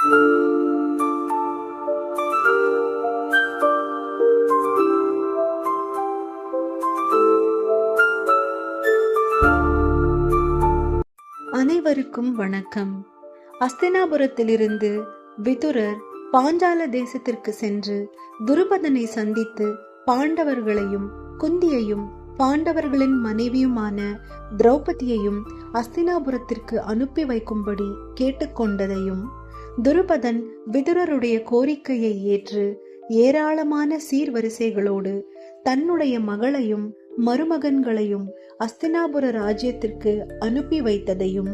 அனைவருக்கும் வணக்கம். அஸ்தினாபுரத்திலிருந்து விதுரர் பாஞ்சால தேசத்திற்கு சென்று துருபதனை சந்தித்து பாண்டவர்களையும் குந்தியையும் பாண்டவர்களின் மனைவியுமான திரௌபதியையும் அஸ்தினாபுரத்திற்கு அனுப்பி வைக்கும்படி கேட்டுக்கொண்டதையும், துருபதன் விதுரருடைய கோரிக்கையை ஏற்று ஏராளமான சீர்வரிசைகளோடு தன்னுடைய மகளையும் மருமகன்களையும் அஸ்தினாபுர ராஜ்யத்திற்கு அனுப்பி வைத்ததையும்,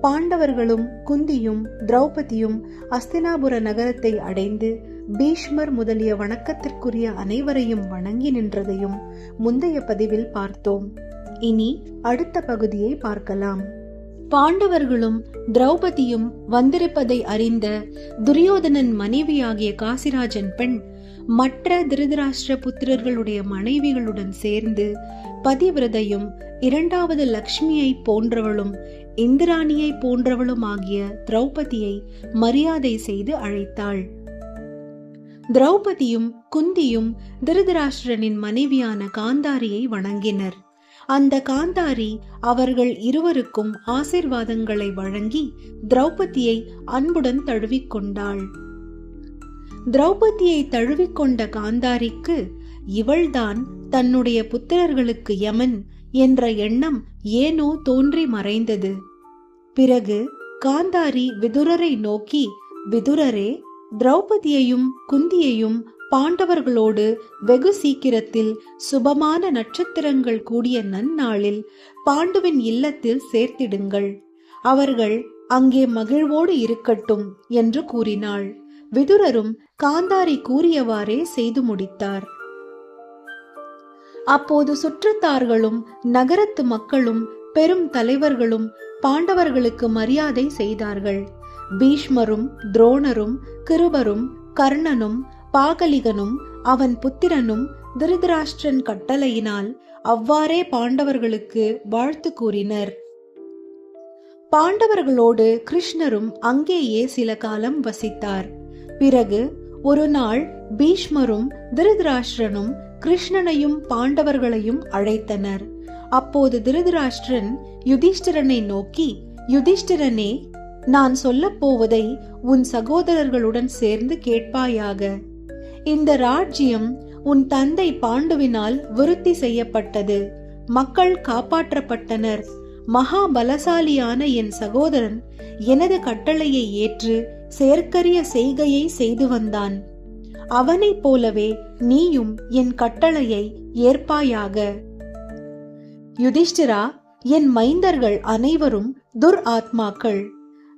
பாண்டவர்களும் குந்தியும் திரௌபதியும் அஸ்தினாபுர நகரத்தை அடைந்து பீஷ்மர் முதலிய வணக்கத்திற்குரிய அனைவரையும் வணங்கி நின்றதையும் முந்தைய பதிவில் பார்த்தோம். இனி அடுத்த பகுதியை பார்க்கலாம். பாண்டவர்களும் திரௌபதியும் வந்திருப்பதை அறிந்த துரியோதனன் மனைவியாகிய காசிராஜன் பெண் மற்ற திருதராஷ்டிர புத்திரர்களுடைய மனைவிகளுடன் சேர்ந்து பதிவிரதையும் இரண்டாவது லக்ஷ்மியை போன்றவளும் இந்திராணியை போன்றவளும் ஆகிய திரௌபதியை மரியாதை செய்து அழைத்தாள். திரௌபதியும் குந்தியும் திருதராஷ்டிரனின் மனைவியான காந்தாரியை வணங்கினர். அந்த காந்தாரி அவர்கள் இருவருக்கும் ஆசீர்வாதங்களை வழங்கி திரௌபதியை அன்புடன் தழுவிக்கொண்டாள். திரௌபதியை தழுவிக்கொண்ட காந்தாரிக்கு இவள்தான் தன்னுடைய புத்திரர்களுக்கு யமன் என்ற எண்ணம் ஏனோ தோன்றி மறைந்தது. பிறகு காந்தாரி விதுரரை நோக்கி, விதுரரே, திரௌபதியையும் குந்தியையும் பாண்டவர்களோடு வெகு சீக்கிரத்தில் சுபமான நட்சத்திரங்கள் கூடிய நன்னாளில் பாண்டுவின் இல்லத்தில் சேர்த்திடுங்கள். அவர்கள் அங்கே மகிழ்வோடு இருக்கட்டும் என்று கூறினாள். விதுரரும் காந்தாரி கூறியவாறே செய்து முடித்தார். அப்போது சுற்றத்தார்களும் நகரத்து மக்களும் பெரும் தலைவர்களும் பாண்டவர்களுக்கு மரியாதை செய்தார்கள். பீஷ்மரும் துரோணரும் கிருபரும் கர்ணனும் பாகலிகனும் அவன் புத்திரனும் திருதராஷ்டிரன் கட்டளையினால் அவ்வாறே பாண்டவர்களுக்கு வாழ்த்து கூறினர். பாண்டவர்களோடு கிருஷ்ணரும் அங்கேயே சில காலம் வசித்தார். பிறகு ஒரு நாள் பீஷ்மரும் திருதராஷ்டிரனும் கிருஷ்ணனையும் பாண்டவர்களையும் அழைத்தனர். அப்போது திருதராஷ்டிரன் யுதிஷ்டிரனை நோக்கி, யுதிஷ்டிரனே, நான் சொல்லப் போவதை உன் சகோதரர்களுடன் சேர்ந்து கேட்பாயாக. இந்த ராஜ்யம் உன் தந்தை பாண்டுவினால் விருத்தி செய்யப்பட்டது. மக்கள் காப்பாற்றப்பட்டனர். மகாபலசாலியான என் சகோதரன் எனது கட்டளையை ஏற்று செயற்கரிய செய்கையை செய்து வந்தான். அவனைப் போலவே நீயும் என் கட்டளையை ஏற்பாயாக. யுதிஷ்டிரா, என் மைந்தர்கள் அனைவரும் துர் ஆத்மாக்கள்,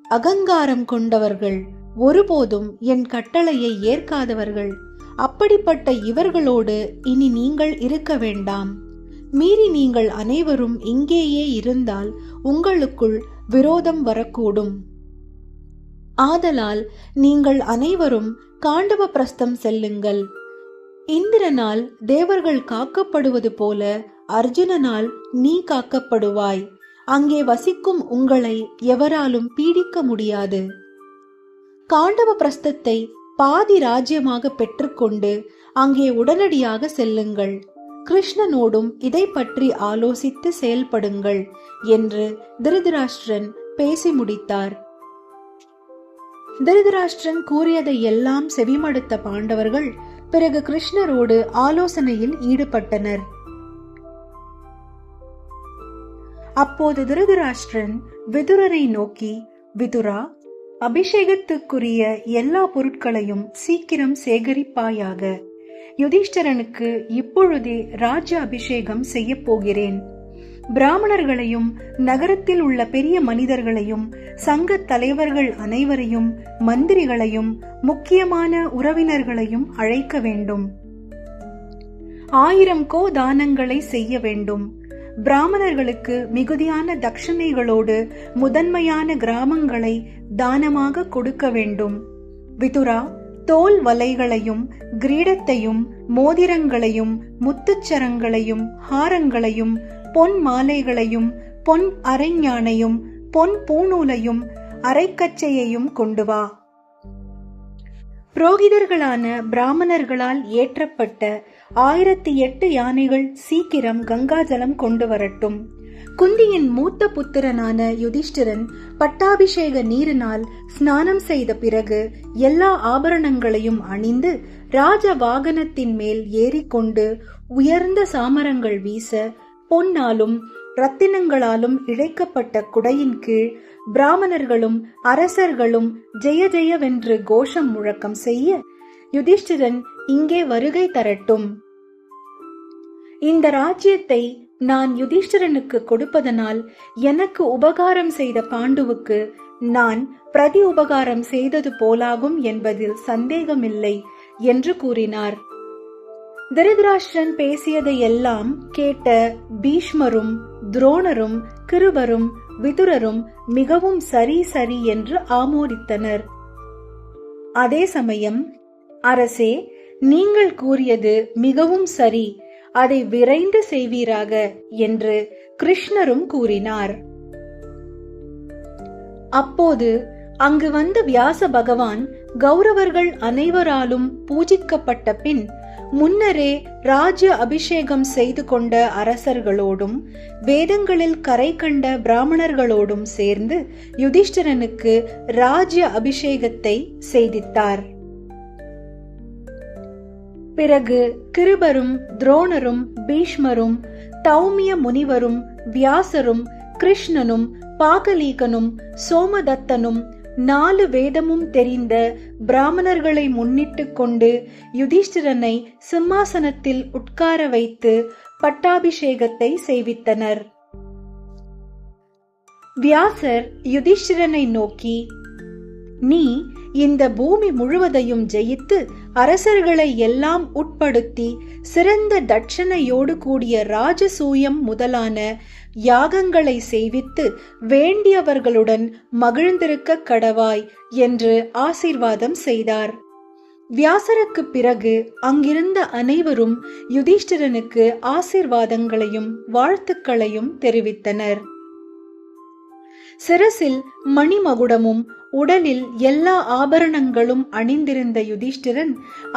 அகங்காரம் கொண்டவர்கள், ஒருபோதும் என் கட்டளையை ஏற்காதவர்கள். அப்படிப்பட்ட இவர்களோடு இனி நீங்கள் இருக்க வேண்டாம். மீறி நீங்கள் அனைவரும் இங்கேயே இருந்தால் உங்களுக்குள் விரோதம் வரக்கூடும். ஆதலால் நீங்கள் அனைவரும் காண்டவ பிரஸ்தம் செல்லுங்கள். இந்திரனால் தேவர்கள் காக்கப்படுவது போல அர்ஜுனனால் நீ காக்கப்படுவாய். அங்கே வசிக்கும் உங்களை எவராலும் பீடிக்க முடியாது. காண்டவ பிரஸ்தத்தை பாதி ராஜ்யமாக பெற்றுக்கொண்டு அங்கே உடனடியாக செல்லுங்கள். கிருஷ்ணனோடும் இதை பற்றி ஆலோசித்து செயல்படுங்கள் என்று திருதராஷ்டிரன் பேசி முடித்தார். திருதராஷ்டிரன் கூறியதை எல்லாம் செவிமடுத்த பாண்டவர்கள் பிறகு கிருஷ்ணரோடு ஆலோசனையில் ஈடுபட்டனர். அப்போது திருதராஷ்டிரன் விதுரரை நோக்கி, விதுரா, அபிஷேகத்துக்குரிய எல்லா பொருட்களையும் சீக்கிரம் சேகரிப்பாயாக. யுதிஷ்டிரனுக்கு இப்பொழுதே ராஜ்ய அபிஷேகம் செய்ய போகிறேன். பிராமணர்களையும் நகரத்தில் உள்ள பெரிய மனிதர்களையும் சங்க தலைவர்கள் அனைவரையும் மந்திரிகளையும் முக்கியமான உறவினர்களையும் அழைக்க வேண்டும். 1000 கோ தானங்களை செய்ய வேண்டும். பிராமணர்களுக்கு மிகுதியான தட்சணைகளோடு முதன்மையான கிராமங்களை தானமாக கொடுக்க வேண்டும். விதுரா, தோல் வலைகளையும் கிரீடத்தையும் மோதிரங்களையும் முத்துச்சரங்களையும் ஹாரங்களையும் பொன் மாலைகளையும் பொன் அரைஞானையும் பொன் பூநூலையும் அரைக்கச்சையையும் கொண்டு வா. புரோகிதர்களான பிராமணர்களால் ஏற்றப்பட்ட 1008 யானைகள் சீக்கிரம் கங்காஜலம் கொண்டு வரட்டும். குந்தியின் மூத்த புத்திரனான யுதிஷ்டிரன் பட்டாபிஷேக நீரினால் ஸ்நானம் செய்த பிறகு எல்லா ஆபரணங்களையும் அணிந்து ராஜ வாகனத்தின் மேல் ஏறிக்கொண்டு உயர்ந்த சாமரங்கள் வீச பொன்னாலும் ரத்தினங்களாலும் இழைக்கப்பட்ட குடையின் கீழ் பிராமணர்களும் அரசர்களும் ஜெய ஜெயவென்று கோஷம் முழக்கம் செய்ய, யுதிஷ்டிரன் இங்கே வருகை தரட்டும். இந்த ராஜ்யத்தை நான் யுதிஷ்டிரனுக்கு கொடுப்பதனால் எனக்கு உபகாரம் செய்த பாண்டுவுக்கு நான் பிரதி உபகாரம் செய்தது போலாகும் என்பதில் சந்தேகமில்லை என்று கூறினார். திருதராஷ்டிரன் பேசியதை எல்லாம் கேட்ட பீஷ்மரும் துரோணரும் கிருபரும் விதுரரும் மிகவும் சரி சரி என்று ஆமோதித்தனர். அதே சமயம், அரசே, நீங்கள் கூறியது மிகவும் சரி, அதை விரைந்து செய்வீராக என்று கிருஷ்ணரும் கூறினார். அப்போது அங்கு வந்த வியாச பகவான் கௌரவர்கள் அனைவராலும் பூஜிக்கப்பட்ட பின் முன்னரே ராஜ்ய அபிஷேகம் செய்து கொண்ட அரசர்களோடும் வேதங்களில் கரை கண்ட பிராமணர்களோடும் சேர்ந்து யுதிஷ்டிரனுக்கு ராஜ்ய அபிஷேகத்தை செய்தித்தார். பிறகு கிருபரும் துரோணரும் பீஷ்மரும் தௌமிய முனிவரும் வியாசரும் கிருஷ்ணனும் பாகலீகனும் சோமதத்தனும் 4 வேதமும் தெரிந்த பிராமணர்களை முன்னிட்டு கொண்டு யுதிஷ்டிரனை சிம்மாசனத்தில் உட்கார வைத்து பட்டாபிஷேகத்தை செய்வித்தனர். வியாசர் யுதிஷ்டிரனை நோக்கி, நீ இந்த பூமி முழுவதையும் ஜெயித்து அரசர்களை எல்லாம் உட்படுத்தி சிறந்த தட்சணையோடு கூடிய ராஜசூயம் முதலான யாகங்களை செய்வித்து வேண்டியவர்களுடன் மகிழ்ந்திருக்க கடவாய் என்று ஆசீர்வாதம் செய்தார். வியாசருக்கு பிறகு அங்கிருந்த அனைவரும் யுதிஷ்டிரனுக்கு ஆசீர்வாதங்களையும் வாழ்த்துக்களையும் தெரிவித்தனர். சிரசில் மணிமகுடமும் உடலில் எல்லா ஆபரணங்களும் அணிந்திருந்த யுதிஷ்டிரன்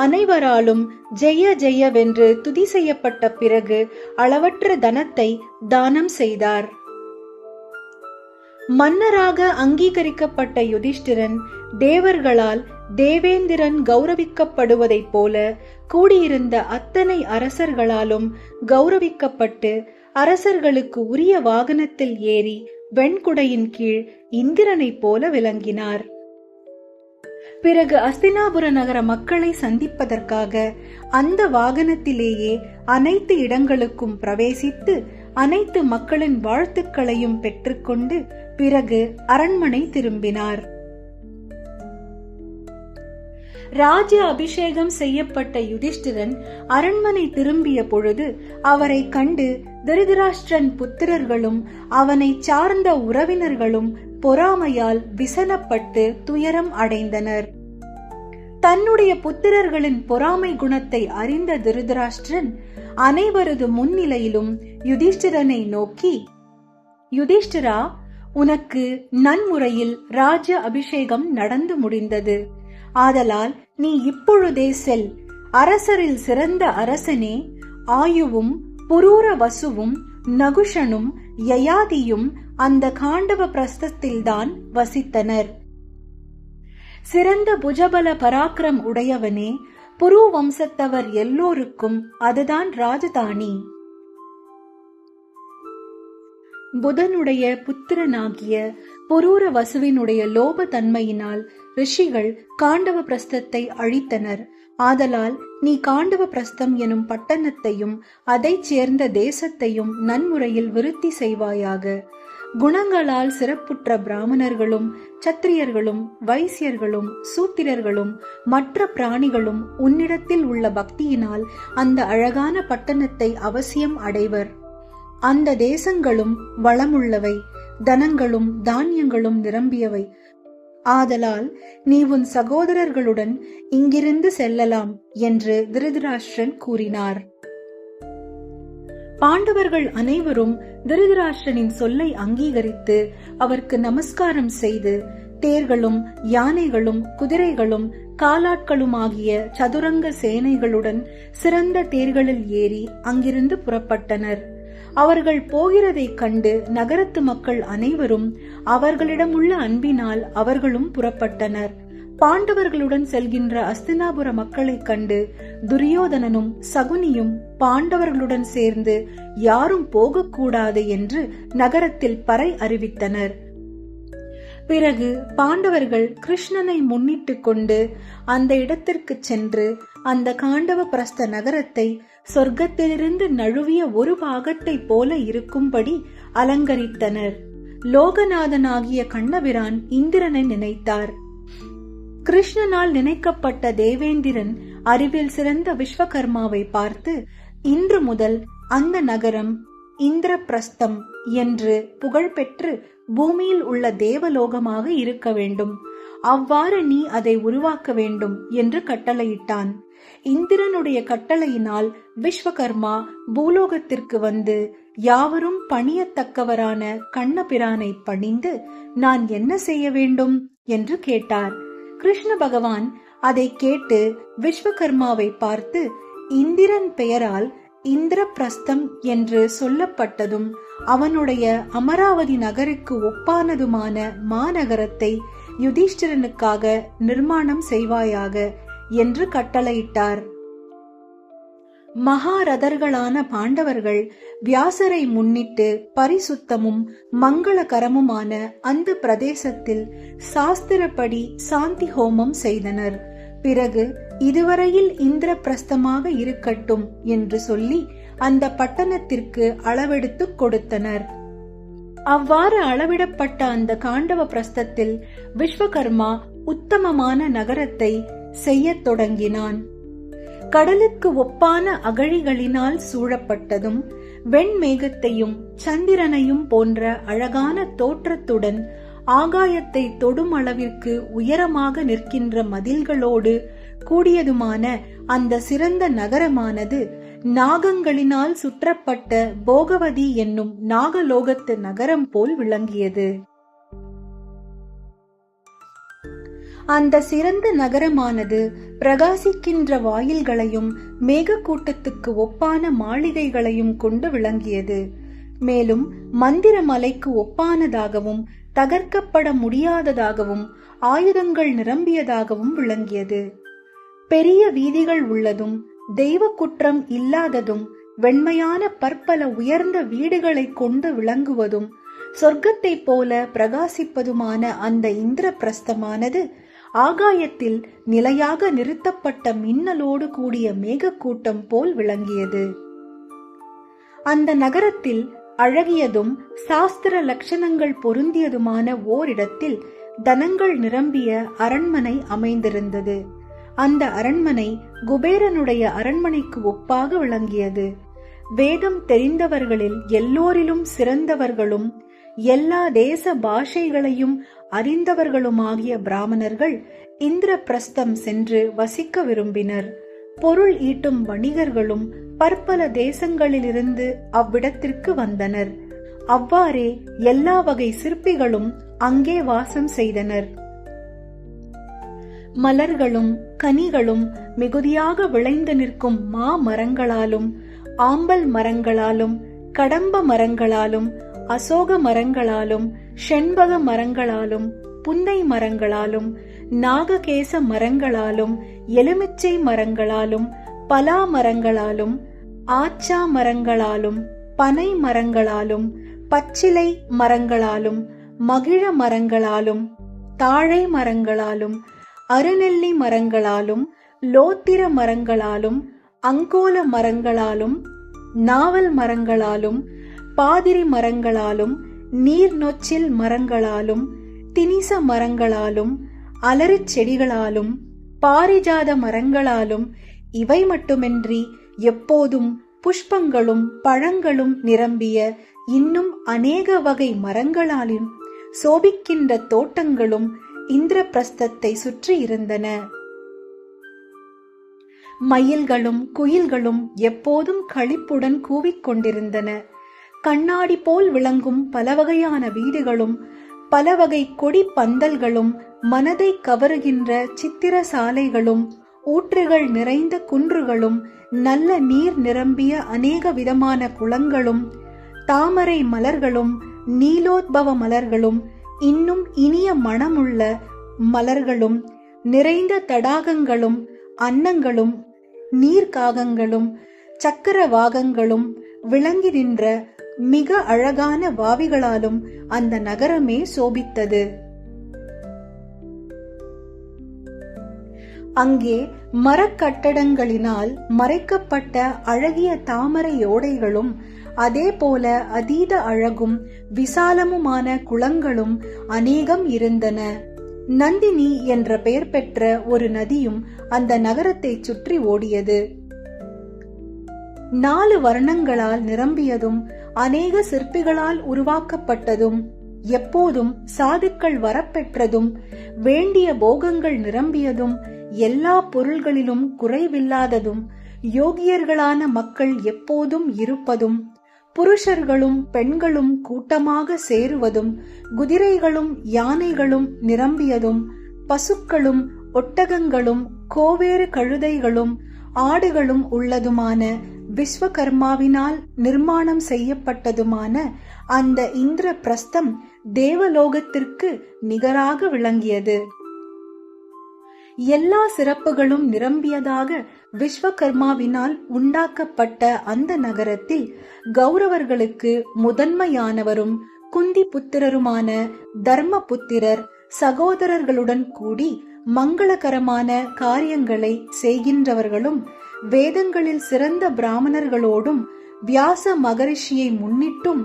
அனைவராலும் ஜெய ஜெயவென்று துதி செய்யப்பட்ட பிறகு அளவற்ற தனத்தை தானம் செய்தார். மன்னராக அங்கீகரிக்கப்பட்ட யுதிஷ்டிரன் தேவர்களால் தேவேந்திரன் கௌரவிக்கப்படுவதைப் போல கூடியிருந்த அத்தனை அரசர்களாலும் கௌரவிக்கப்பட்டு அரசர்களுக்கு உரிய வாகனத்தில் ஏறி வெண்குடையின் கீழ் இந்திரனை போல விளங்கினார். பிறகு அஸ்தினாபுர நகர மக்களை சந்திப்பதற்காக அந்த வாகனத்திலேயே அனைத்து இடங்களுக்கும் பிரவேசித்து அனைத்து மக்களின் வாழ்த்துக்களையும் பெற்றுக்கொண்டு பிறகு அரண்மனை திரும்பினார். ராஜ்ய அபிஷேகம் செய்யப்பட்ட யுதிஷ்டிரன் அரண்மனை திரும்பிய பொழுது அவரை கண்டு திருதராஷ்டிரன் புத்திரர்களும் அவனை சார்ந்த உறவினர்களும் பொறாமையால் விசனப்பட்டு துயரம் அடைந்தனர். தன்னுடைய புத்திரர்களின் பொறாமை குணத்தை அறிந்த திருதராஷ்டிரன் அனைவரது முன்னிலையிலும் யுதிஷ்டிரனை நோக்கி, யுதிஷ்டிரா, உனக்கு நன்முறையில் ராஜ்ய அபிஷேகம் நடந்து முடிந்தது. ஆதலால் நீ இப்பொழுதே செல். அரசரில் சிறந்த அரசனே, ஆயுவும் புரூர வசுவும் நகுஷனும் யயாதியும் அந்த காண்டவ பிரஸ்தத்தில்தான் வசித்தனர். சிறந்த புஜபல பராக்கிரம் உடையவனே, புரு வம்சத்தவர் எல்லோருக்கும் அதுதான் ராஜதானி. புதனுடைய புத்திரனாகிய புரூர வசுவினுடைய லோப தன்மையினால் ரிஷிகள் காண்டவ பிரஸ்தத்தை அழித்தனர். ஆதலால் நீ காண்டவ பிரஸ்தம் எனும் பட்டணத்தையும் அதைச் சேர்ந்த தேசத்தையும் நன்முறையில் விருத்தி செய்வாயாக. குணங்களால் சிறப்புற்ற பிராமணர்களும் சத்திரியர்களும் வைசியர்களும் சூத்திரர்களும் மற்ற பிராணிகளும் உன்னிடத்தில் உள்ள பக்தியினால் அந்த அழகான பட்டணத்தை அவசியம் அடைவர். அந்த தேசங்களும் வளமுள்ளவை, தனங்களும் தானியங்களும் நிரம்பியவை. ஆதலால் நீ உன் சகோதரர்களுடன் இங்கிருந்து செல்லலாம் என்று திருதராஷ்டிரன் கூறினார். பாண்டவர்கள் அனைவரும் திருதராஷ்டிரனின் சொல்லை அங்கீகரித்து அவருக்கு நமஸ்காரம் செய்து தேர்களும் யானைகளும் குதிரைகளும் காலாட்களுமாகிய சதுரங்க சேனைகளுடன் சிறந்த தேர்களில் ஏறி அங்கிருந்து புறப்பட்டனர். அவர்கள் போகிறதைக் கண்டு நகரத்து மக்கள் அனைவரும் அவர்களிடமுள்ள அன்பினால் அவர்களும் புறப்பட்டனர். பாண்டவர்களுடன் செல்கின்ற அஸ்தினாபுர மக்களைக் கண்டு துரியோதனனும் சகுனியும் பாண்டவர்களுடன் சேர்ந்து யாரும் போகக்கூடாது என்று நகரத்தில் பறை அறிவித்தனர். பிறகு பாண்டவர்கள் கிருஷ்ணனை முன்னிட்டு கொண்டு அந்த இடத்திற்கு சென்று அந்த காண்டவ பிரஸ்த நகரத்தை சொர்க்கத்திலிருந்து நழுவிய ஒரு பாகத்தை போல இருக்கும்படி அலங்கரித்தனர். லோகநாதனாகிய கண்ணபிரான் இந்திரனை நினைத்தார். கிருஷ்ணனால் நினைக்கப்பட்ட தேவேந்திரன் அறிவில் சிறந்த விஸ்வகர்மாவை பார்த்து, இன்று முதல் அந்த நகரம் இந்திரபிரஸ்தம் என்று புகழ்பெற்று பூமியில் உள்ள தேவலோகமாக இருக்க வேண்டும், அவ்வாறு நீ அதை உருவாக்க வேண்டும் என்று கட்டளையிட்டான். இந்திரனுடைய கட்டளையினால் விஸ்வகர்மா பூலோகத்திற்கு வந்து யாவரும் பணியத்தக்கவரான கண்ணபிரானை பணிந்து, நான் என்ன செய்ய வேண்டும் என்று கேட்டார். கிருஷ்ண பகவான் அதை கேட்டு விஸ்வகர்மாவை பார்த்து, இந்திரன் பெயரால் இந்திரபிரஸ்தம் என்று சொல்லப்பட்டதும் அவனுடைய அமராவதி நகருக்கு ஒப்பானதுமான மாநகரத்தை யுதிஷ்டிரனுக்காக நிர்மாணம் செய்வாயாக என்று கட்டளையிட்டார். மகாரதர்களான பாண்டவர்கள் வியாசரை முன்னிட்டு பரிசுத்தமும் மங்களகரமுமான அந்த பிரதேசத்தில் சாஸ்திரப்படி சாந்தி ஹோமம் செய்தனர். பிறகு இதுவரையில் இந்திரபிரஸ்தமாக இருக்கட்டும் என்று சொல்லி அந்த பட்டணத்திற்கு அளவெடுத்து கொடுத்தனர். அவ்வாறு அளவிடப்பட்ட அந்த காண்டவ பிரஸ்தத்தில் விஸ்வகர்மா உத்தமமான நகரத்தை செய்யத் தொடங்கினான். கடலுக்கு ஒப்பான அகழிகளினால் சூழப்பட்டதும் வெண்மேகத்தையும் சந்திரனையும் போன்ற அழகான தோற்றத்துடன் ஆகாயத்தை தொடும் அளவிற்கு உயரமாக நிற்கின்ற மதில்களோடு கூடியதுமான அந்த சிறந்த நகரமானது நாகங்களினால் சுற்றப்பட்ட போகவதி என்னும் நாகலோகத்து நகரம் போல் விளங்கியது. அந்த சிறந்த நகரமானது பிரகாசிக்கின்ற வாயில்களையும் மேகக்கூட்டத்துக்கு ஒப்பான மாளிகைகளையும் கொண்டு விளங்கியது. மேலும் மந்திர மலைக்கு ஒப்பானதாகவும் தகர்க்கப்பட முடியாததாகவும் ஆயுதங்கள் நிரம்பியதாகவும் விளங்கியது. பெரிய வீதிகள் உள்ளதும் தெய்வ குற்றம் இல்லாததும் வெண்மையான பற்பல உயர்ந்த வீடுகளை கொண்டு விளங்குவதும் சொர்க்கத்தை போல பிரகாசிப்பதுமான அந்த இந்திரபிரஸ்தமானது ஆகாயத்தில் நிலையாக நிறுத்தப்பட்ட மின்னலோடு கூடிய மேகக்கூட்டம் போல் விளங்கியது. அந்த நகரத்தில் அழகியதும் சாஸ்திர லட்சணங்கள் பொருந்தியதுமான ஓரிடத்தில் தனங்கள் நிரம்பிய அரண்மனை அமைந்திருந்தது. அந்த அரண்மனை குபேரனுடைய அரண்மனைக்கு ஒப்பாக விளங்கியது. வேதம் தெரிந்தவர்களில் எல்லோரிலும் சிறந்தவர்களும் எல்லா தேச பாஷைகளையும் அறிந்தவர்களுமாகிய பிராமணர்கள் இந்திரபிரஸ்தம் சென்று வசிக்க விரும்பினர். பொருள் ஈட்டும் வணிகர்களும் பற்பல தேசங்களிலிருந்து அவ்விடத்திற்கு வந்தனர். அவ்வாறே எல்லா வகை சிற்பிகளும் அங்கே வாசம் செய்தனர். மலர்களும் கனிகளும் மிகுதியாக விளைந்து நிற்கும் மா மரங்களாலும் ஆம்பல் மரங்களாலும் கடம்ப மரங்களாலும் அசோக மரங்களாலும் செண்பக மரங்களாலும் புன்னை மரங்களாலும் நாககேச மரங்களாலும் எலுமிச்சை மரங்களாலும் பலா மரங்களாலும் ஆச்சா மரங்களாலும் பனை மரங்களாலும் பச்சிலை மரங்களாலும் மகிழ மரங்களாலும் தாழை மரங்களாலும் அருநெல்லி மரங்களாலும் லோத்திர மரங்களாலும் அங்கோல மரங்களாலும் நாவல் மரங்களாலும் பாதிரி மரங்களாலும் நீர் நொச்சில் மரங்களாலும் தினிச மரங்களாலும் அலரிச் செடிகளாலும் பாரிஜாத மரங்களாலும் இவை மட்டுமின்றி எப்போதும் புஷ்பங்களும் பழங்களும் நிரம்பிய இன்னும் அநேக வகை மரங்களாலும் சோபிக்கின்ற தோட்டங்களும் இந்திரபிரஸ்தத்தை சுற்றி இருந்தன. மயில்களும் குயில்களும் எப்போதும் களிப்புடன் கூவிக்கொண்டிருந்தன. கண்ணாடி போல் விளங்கும் பல வகையான வீடுகளும் பலவகை கொடி பந்தல்களும் மனதை கவருகின்ற சித்திர சாலைகளும் ஊற்றுகள் நிறைந்த குன்றுகளும் நல்ல நீர் நிரம்பிய அநேக விதமான குளங்களும் தாமரை மலர்களும் நீலோத்பவ மலர்களும் இன்னும் இனிய மணமுள்ள மலர்களும் நிறைந்த தடாகங்களும் அன்னங்களும் நீர்காகங்களும் சக்கரவாகங்களும் விளங்கி நின்ற மிக அழகான வாவிகளாலும் அந்த நகரமே சோபித்தது. அங்கே மரக்கட்டடங்களினால் மறைக்கப்பட்ட அழகிய தாமரை ஓடைகளும் அதே போல அதீத அழகும் விசாலமுமான குளங்களும் அநேகம் இருந்தன. நந்தினி என்ற பெயர் பெற்ற ஒரு நதியும் அந்த நகரத்தை சுற்றி ஓடியது. 4 வர்ணங்களால் நிரம்பியதும் அநேக சிற்பிகளால் உருவாக்கப்பட்டதும் எப்போதும் சாதுக்கள் வரப்பெற்றதும் வேண்டிய போகங்கள் நிரம்பியதும் எல்லா பொருள்களிலும் குறைவில்லாததும் யோகியர்களான மக்கள் எப்போதும் இருப்பதும் புருஷர்களும் பெண்களும் கூட்டமாக சேருவதும் குதிரைகளும் யானைகளும் நிரம்பியதும் பசுக்களும் ஒட்டகங்களும் கோவேறு கழுதைகளும் ஆடுகளும் உள்ளதுமான விஸ்வகர்மாவினால் நிர்மாணம் செய்யப்பட்டதுமான அந்த இந்திர பிரஸ்தம் தேவலோகத்திற்கு நிகராக விளங்கியது. எல்லா சிறப்புகளும் நிரம்பியதாக விஸ்வகர்மாவினால் உண்டாக்கப்பட்ட அந்த நகரத்தில் கௌரவர்களுக்கு முதன்மையானவரும் குந்தி புத்திரருமான தர்மபுத்திரர் சகோதரர்களுடன் கூடி மங்களகரமான காரியங்களை செய்கின்றவர்களும் வேதங்களில் சிறந்த பிராமணர்களோடும் வியாச மகரிஷியை முன்னிட்டும்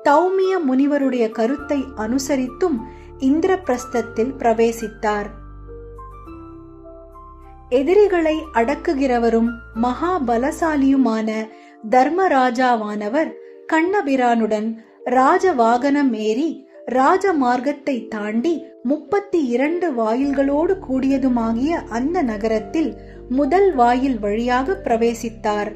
தௌமிய முனிவருடைய கருத்தை அனுசரித்தும் இந்திரபிரஸ்தத்தில் பிரவேசித்தார். எதிரிகளை அடக்குகிறவரும் மகாபலசாலியுமான தர்மராஜாவானவர் கண்ணபிரானுடன் ராஜவாகனம் ஏறி ராஜ மார்க்கத்தை தாண்டி 32 வாயில்களோடு கூடியதுமாகிய அந்த நகரத்தில் முதல் வாயில் வழியாக பிரவேசித்தார்.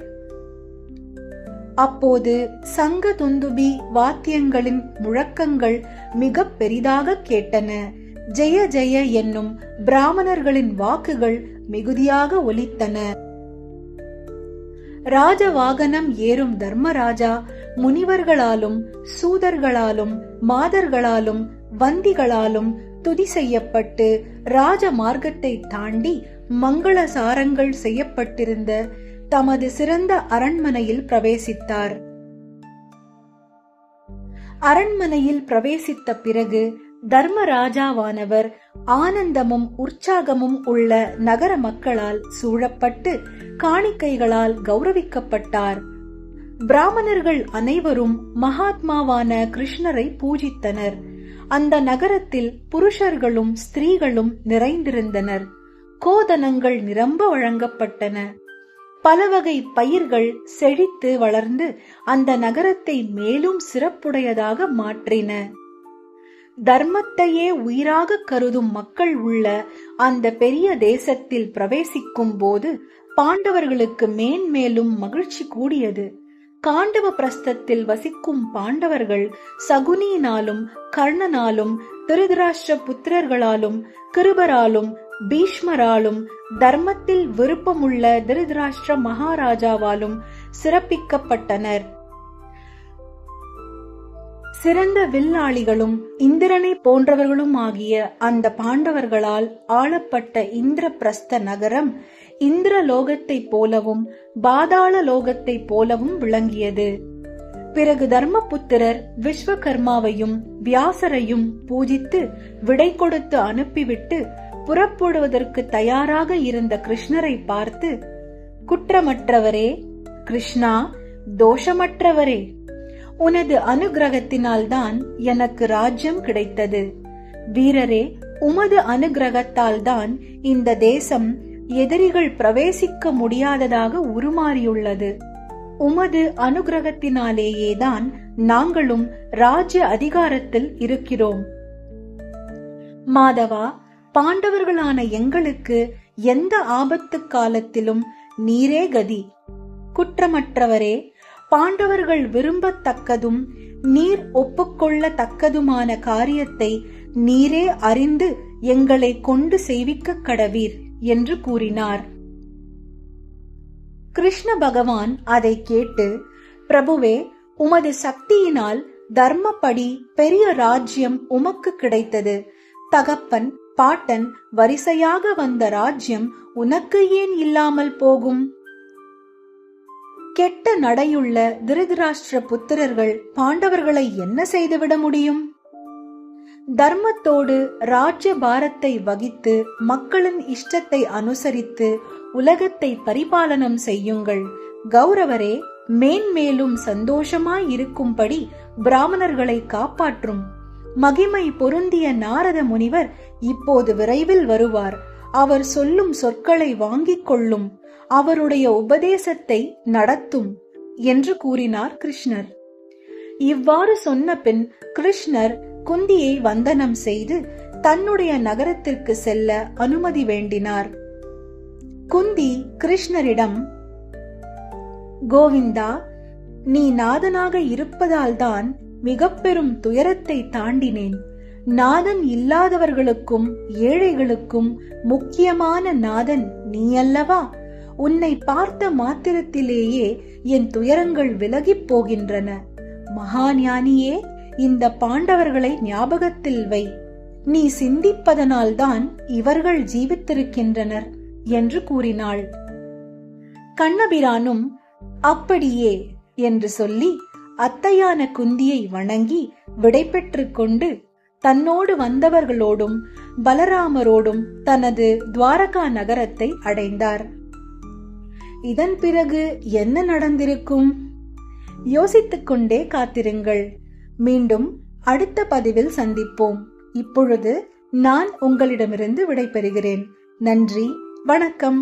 அப்போது சங்க துந்துபி வாத்தியங்களின் முழக்கங்கள் மிக பெரிதாக கேட்டன. ஜெய ஜெய என்னும் பிராமணர்களின் வாக்குகள் மிகுதியாக ஒலித்தன. ராஜவாகனம் ஏறும் தர்மராஜா முனிவர்களாலும் சூதர்களாலும் மாதர்களாலும் வந்திகளாலும் துதி செய்யப்பட்டு ராஜ மார்க்கத்தை தாண்டி மங்கள சாரங்கள் செய்யப்பட்டிருந்த தமது சிறந்த அரண்மனையில் பிரவேசித்தார். அரண்மனையில் பிரவேசித்த பிறகு தர்மராஜாவானவர் ஆனந்தமும் உற்சாகமும் உள்ள நகர மக்களால் சூழப்பட்டு காணிக்கைகளால் கௌரவிக்கப்பட்டார். பிராமணர்கள் அனைவரும் மகாத்மாவான கிருஷ்ணரை பூஜித்தனர். அந்த நகரத்தில் புருஷர்களும் ஸ்திரீகளும் நிறைந்திருந்தனர். கோதனங்கள் நிரம்ப வழங்கப்பட்டன. பலவகை பயிர்கள் செழித்து வளர்ந்து அந்த நகரத்தை மேலும் சிறப்புடையதாக மாற்றின. தர்மத்தையே உயிராக கருதும் மக்கள் உள்ள அந்த பெரிய தேசத்தில் பிரவேசிக்கும் போது பாண்டவர்களுக்கு மேன்மேலும் மகிழ்ச்சி கூடியது. காண்டவ பிரஸ்தத்தில் வசிக்கும் பாண்டவர்கள் சகுனியினாலும் கர்ணனாலும் திருதராஷ்டிர புத்திரர்களாலும் கிருபராலும் பீஷ்மராலும் தர்மத்தில் விருப்பமுள்ள திருதராஷ்டிர மகாராஜாவாலும் சிறப்பிக்கப்பட்டனர். சிறந்த வில்லாளிகளும் இந்திரனை போன்றவர்களும் ஆகிய அந்த பாண்டவர்களால் ஆளப்பட்ட இந்திரபிரஸ்த நகரம் இந்திரலோகத்தை போலவும் பாதாள லோகத்தை போலவும் விளங்கியது. பிறகு தர்மபுத்திரர் விஸ்வகர்மாவையும் வியாசரையும் பூஜித்து விடை கொடுத்து அனுப்பிவிட்டு புறப்படுவதற்கு தயாராக இருந்த கிருஷ்ணரை பார்த்து, குற்றமற்றவரே கிருஷ்ணா, தோஷமற்றவரே, உனது அனுகிரகத்தினால்தான் எனக்கு ராஜ்யம் கிடைத்தது. வீரரே, உமது அனுகிரகத்தால் தான் இந்த தேசம் எதிரிகள் பிரவேசிக்க முடியாததாக உருமாறியுள்ளது. உமது அனுகிரகத்தினாலேயேதான் நாங்களும் ராஜ்ய அதிகாரத்தில் இருக்கிறோம். மாதவா, பாண்டவர்களான எங்களுக்கு எந்த ஆபத்து காலத்திலும் நீரே கதி. குற்றமற்றவரே, பாண்டவர்கள் விரும்பத்தக்கதும் நீர் ஒப்புக்கொள்ளத்தக்கதுமான காரியத்தை நீரே அறிந்து எங்களை கொண்டு செய்விக்க கடவீர் என்று கூறினார். கிருஷ்ண பகவான் அதை கேட்டு, பிரபுவே, உமது சக்தியினால் தர்மப்படி பெரிய ராஜ்யம் உமக்கு கிடைத்தது. தகப்பன் பாட்டன் வரிசையாக வந்த ராஜ்யம் உனக்கு ஏன் இல்லாமல் போகும்? கெட்ட நடையுள்ள திருதராஷ்டிர புத்திரர்கள் பாண்டவர்களை என்ன செய்துவிட முடியும்? தர்மத்தோடு ராஜ்ய பாரத்தை வகித்து மக்களின் இஷ்டத்தை அனுசரித்து உலகத்தை பரிபாலனம் செய்யுங்கள். கௌரவரே, மேன்மேலும் சந்தோஷமாய் இருக்கும்படி பிராமணர்களை காப்பாற்றும். மகிமை பொருந்திய நாரத முனிவர் இப்போது விரைவில் வருவார். அவர் சொல்லும் சொற்களை வாங்கிக் கொள்ளும். அவருடைய உபதேசத்தை நடத்தும் என்று கூறினார் கிருஷ்ணர். இவ்வாறு சொன்ன பின் கிருஷ்ணர் குந்தியை வந்தனம் செய்து தன்னுடைய நகரத்திற்கு செல்ல அனுமதி வேண்டினார். குந்தி கிருஷ்ணரிடம், கோவிந்தா, நீ நாதனாக இருப்பதால்தான் மிக பெரும் துயரத்தை தாண்டினேன். நாதன் இல்லாதவர்களுக்கும் ஏழைகளுக்கும் முக்கியமான நாதன் நீ அல்லவா? உன்னை பார்த்த மாத்திரத்திலேயே என் துயரங்கள் விலகிப் போகின்றன. மகாஞானியே, இந்த பாண்டவர்களை ஞாபகத்தில் வை. நீ சிந்திப்பதனால்தான் இவர்கள் ஜீவித்திருக்கின்றனர் என்று கூறினாள். கண்ணபிரானும் அப்படியே என்று சொல்லி அத்தையான குந்தியை வணங்கி விடைபெற்று கொண்டு தன்னோடு வந்தவர்களோடும் பலராமரோடும் தனது துவாரகா நகரத்தை அடைந்தார். இதன் பிறகு என்ன நடந்திருக்கும்? யோசித்துக் கொண்டே காத்திருங்கள். மீண்டும் அடுத்த பதிவில் சந்திப்போம். இப்பொழுது நான் உங்களிடமிருந்து விடைபெறுகிறேன். நன்றி, வணக்கம்.